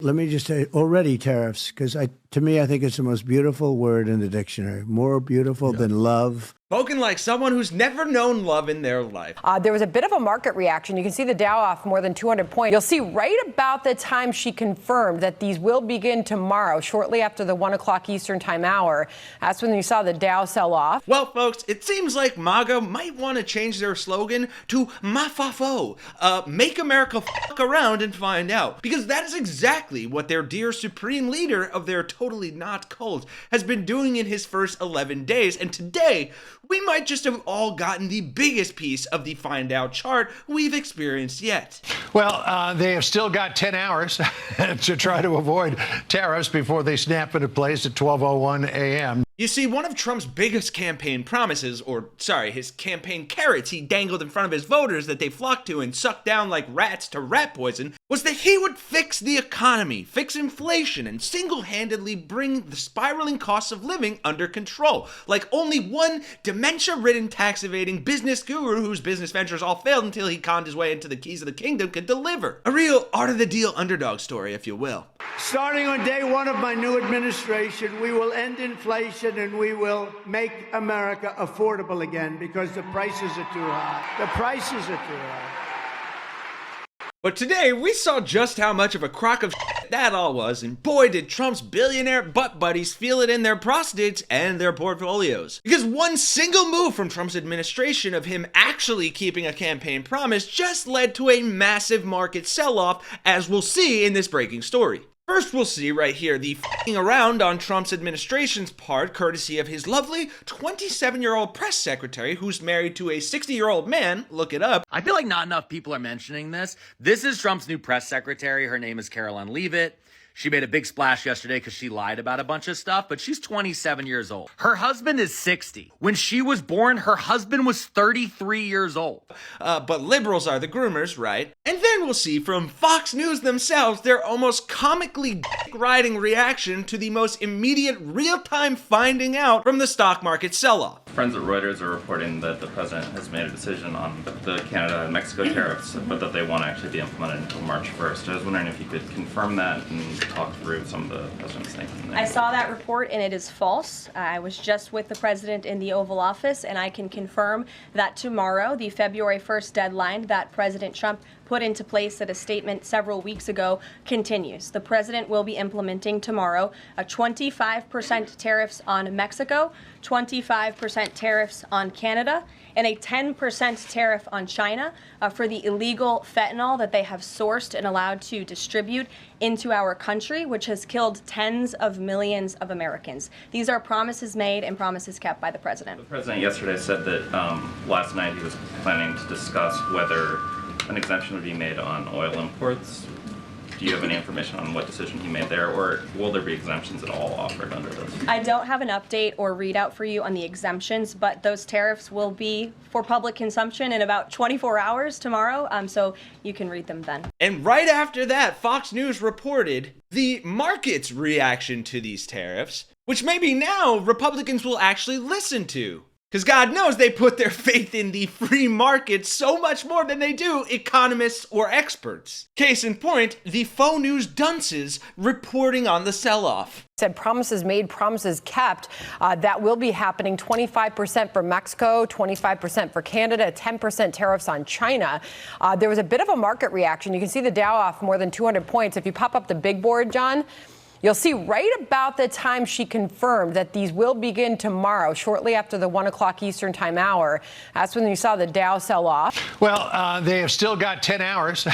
Let me just say, already tariffs, because to me, I think it's the most beautiful word in the dictionary. More beautiful than love. Spoken like someone who's never known love in their life. There was a bit of a market reaction. You can see the Dow off more than 200 points. You'll see right about the time she confirmed that these will begin tomorrow, shortly after the 1 o'clock Eastern time hour. That's when you saw the Dow sell off. Well, folks, it seems like MAGA might want to change their slogan to MAFAFO. Make America f*** around and find out. Because that is exactly what their dear supreme leader of their totally not cult has been doing in his first 11 days. And today, we might just have all gotten the biggest piece of the find out chart we've experienced yet. Well, they have still got 10 hours to try to avoid tariffs before they snap into place at 12:01 a.m. You see, one of Trump's biggest campaign promises, his campaign carrots he dangled in front of his voters that they flocked to and sucked down like rats to rat poison, was that he would fix the economy, fix inflation, and single-handedly bring the spiraling costs of living under control, like only one dementia-ridden tax-evading business guru whose business ventures all failed until he conned his way into the keys of the kingdom could deliver. A real art-of-the-deal underdog story, if you will. Starting on day one of my new administration, we will end inflation and we will make America affordable again because the prices are too high. The prices are too high. But today, we saw just how much of a crock of shit that all was, and boy did Trump's billionaire butt buddies feel it in their prostates and their portfolios. Because one single move from Trump's administration of him actually keeping a campaign promise just led to a massive market sell-off, as we'll see in this breaking story. First, we'll see right here the f***ing around on Trump's administration's part, courtesy of his lovely 27-year-old press secretary who's married to a 60-year-old man. Look it up. I feel like not enough people are mentioning this. This is Trump's new press secretary. Her name is Caroline Leavitt. She made a big splash yesterday because she lied about a bunch of stuff, but she's 27 years old. Her husband is 60. When she was born, her husband was 33 years old. But liberals are the groomers, right? And then we'll see from Fox News themselves their almost comically dick-riding reaction to the most immediate real-time finding out from the stock market sell-off. Friends at Reuters are reporting that the president has made a decision on the Canada and Mexico tariffs, but that they won't actually be implemented until March 1st. I was wondering if you could confirm that and talk through some of the president's thinking there. I saw that report and it is false. I was just with the president in the Oval Office, and I can confirm that tomorrow, the February 1st deadline that President Trump put into place at a statement several weeks ago continues. The president will be implementing tomorrow a 25% tariffs on Mexico, 25% tariffs on Canada, and a 10% tariff on China for the illegal fentanyl that they have sourced and allowed to distribute into our country, which has killed tens of millions of Americans. These are promises made and promises kept by the president. The president yesterday said that last night he was planning to discuss whether an exemption would be made on oil imports. Do you have any information on what decision he made there, or will there be exemptions at all offered under this? I don't have an update or readout for you on the exemptions, but those tariffs will be for public consumption in about 24 hours tomorrow, so you can read them then. And right after that, Fox News reported the market's reaction to these tariffs, which maybe now Republicans will actually listen to. Because God knows they put their faith in the free market so much more than they do economists or experts. Case in point, the faux news dunces reporting on the sell-off. Said promises made, promises kept. That will be happening. 25% for Mexico, 25% for Canada, 10% tariffs on China. There was a bit of a market reaction. You can see the Dow off more than 200 points. If you pop up the big board, John, you'll see right about the time she confirmed that these will begin tomorrow, shortly after the 1 o'clock Eastern time hour. That's when you saw the Dow sell off. Well, they have still got 10 hours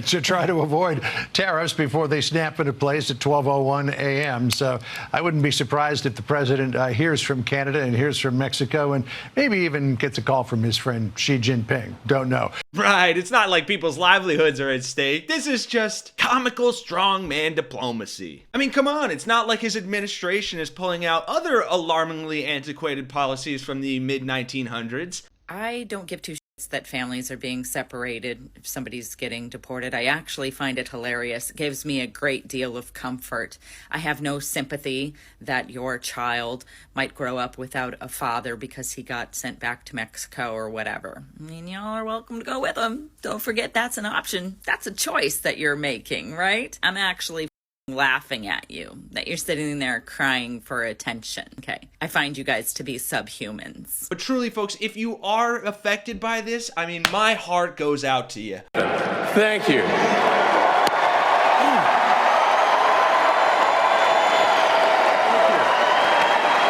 to try to avoid tariffs before they snap into place at 12:01 a.m. So I wouldn't be surprised if the president hears from Canada and hears from Mexico and maybe even gets a call from his friend Xi Jinping. Don't know. Right, it's not like people's livelihoods are at stake. This is just comical strongman diplomacy. I mean, come on, it's not like his administration is pulling out other alarmingly antiquated policies from the mid-1900s. I don't give two shits that families are being separated if somebody's getting deported. I actually find it hilarious. It gives me a great deal of comfort. I have no sympathy that your child might grow up without a father because he got sent back to Mexico or whatever. I mean, y'all are welcome to go with him. Don't forget that's an option. That's a choice that you're making, right? I'm actually laughing at you, that you're sitting there crying for attention. Okay. I find you guys to be subhumans. But truly, folks, if you are affected by this, I mean, my heart goes out to you. Thank you.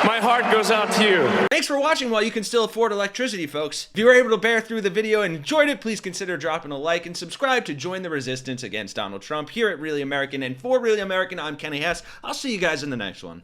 My heart goes out to you. Thanks for watching while you can still afford electricity, folks. If you were able to bear through the video and enjoyed it, please consider dropping a like and subscribe to join the resistance against Donald Trump here at Really American. And for Really American, I'm Kenny Hesse. I'll see you guys in the next one.